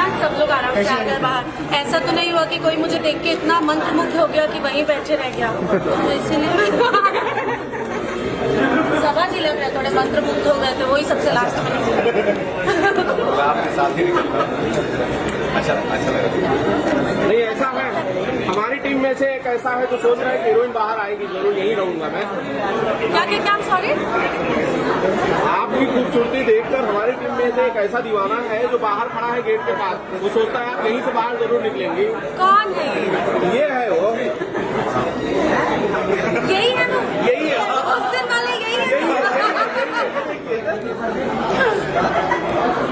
इंसान सब लोग आराम से आ गए बाहर। ऐसा तो नहीं हुआ कि कोई मुझे देख के इतना मंत्रमुग्ध हो गया कि वहीं बैठे रह गया, तो इसीलिए सभा जी लग रहे थोड़े मंत्रमुग्ध हो गए थे, वही सबसे लास्ट में आपके साथ ही अच्छा लगा। नहीं ऐसा है, हमारी टीम में से एक ऐसा है जो सोच रहा है कि हीरोइन बाहर आएगी, जरूर यहीं रहूंगा मैं। क्या सॉरी, आपकी खूबसूरती देखकर हमारी टीम में से एक ऐसा दीवाना है जो बाहर खड़ा है गेट के पास, वो सोचता है आप यहीं से बाहर जरूर निकलेंगी। कौन है ये है वो, यही है ना, यही है उस दिन वाले यही है।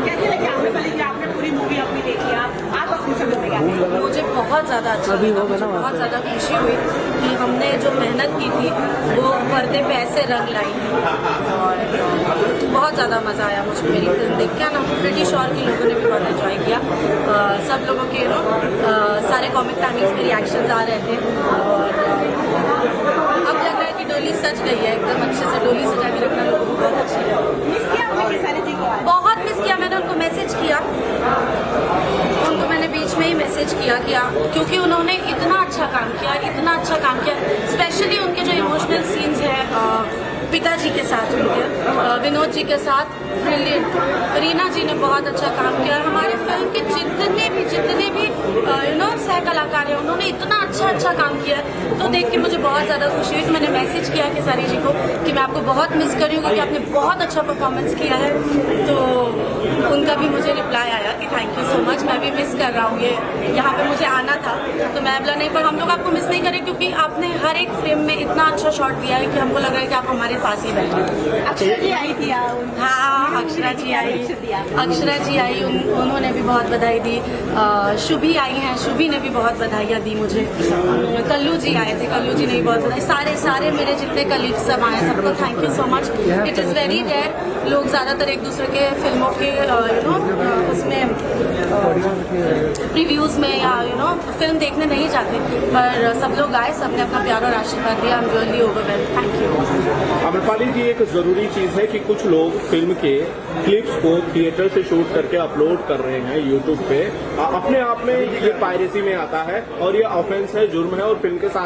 कैसे लगे आपने पहले कि आपने पूरी मूवी अपनी देखी, आप अपनी समझ में क्या? मुझे बहुत ज़्यादा अच्छा लगा, मुझे बहुत ज़्यादा खुशी हुई कि हमने जो मेहनत की थी वो पर्दे पे ऐसे रंग लाई और बहुत ज़्यादा मज़ा आया मुझे मेरी फिल्म देख के ना। प्रीटी श्योर कि लोगों ने भी बहुत एंजॉय किया। सब लोगों के सारे कॉमिक टाइमिंग्स में रिएक्शंस आ रहे थे और अब लग रहा है कि डोली सज गई है एकदम अच्छे से। डोली सजा के रखना लोगों को बहुत अच्छी लगी। मिस किया आपने खेसारी जी को? बहुत मिस किया, मैंने उनको मैसेज किया, उनको मैंने बीच में ही मैसेज किया क्योंकि उन्होंने इतना अच्छा काम किया, स्पेशली उनके जो इमोशनल सीन्स हैं पिताजी के साथ, उनके विनोद जी के साथ ब्रिलियंट। रीना जी ने बहुत अच्छा काम किया। हमारे फिल्म के जितने भी सह कलाकार हैं उन्होंने इतना अच्छा काम किया, तो देख के मुझे बहुत ज़्यादा खुशी हुई। तो मैंने मैसेज किया खेसारी जी को कि मैं आपको बहुत मिस कर रही हूँ क्योंकि आपने बहुत अच्छा परफॉर्मेंस किया है। तो उनका भी मुझे रिप्लाई आया कि थैंक यू सो मच, मैं भी मिस कर रहा हूँ, ये यहाँ पे मुझे आना था। तो मैं बोला नहीं, पर हम लोग आपको मिस नहीं करें क्योंकि आपने हर एक फ्रेम में इतना अच्छा शॉट दिया है कि हमको लग रहा है कि आप हमारे पास ही बैठे। अक्षरा जी आई थी? हाँ, अक्षरा जी आई, उन्होंने भी बहुत बधाई दी। शुभी आई हैं, शुभी ने भी बहुत बधाइयाँ दी मुझे। कल्लू जी आए थे, कल्लू जी ने भी बहुत बधाई। सारे मेरे जितने कलीग्स सब आए, सबको thank you so much. It is very rare, लोग ज़्यादातर एक दूसरे के फिल्मों के उसमें प्रीव्यूज़ में या फिल्म देखने नहीं जाते, पर सब लोग आए, सबने अपना प्यार और आशीर्वाद दिया। I am really overwhelmed, thank you. Amrapali ji, एक जरूरी चीज है कि कुछ लोग फिल्म के क्लिप्स को थिएटर से शूट करके अपलोड कर रहे हैं यूट्यूब पे। अपने आप में ये पायरेसी में आता है और ये ऑफेंस है, जुर्म है और फिल्म के साथ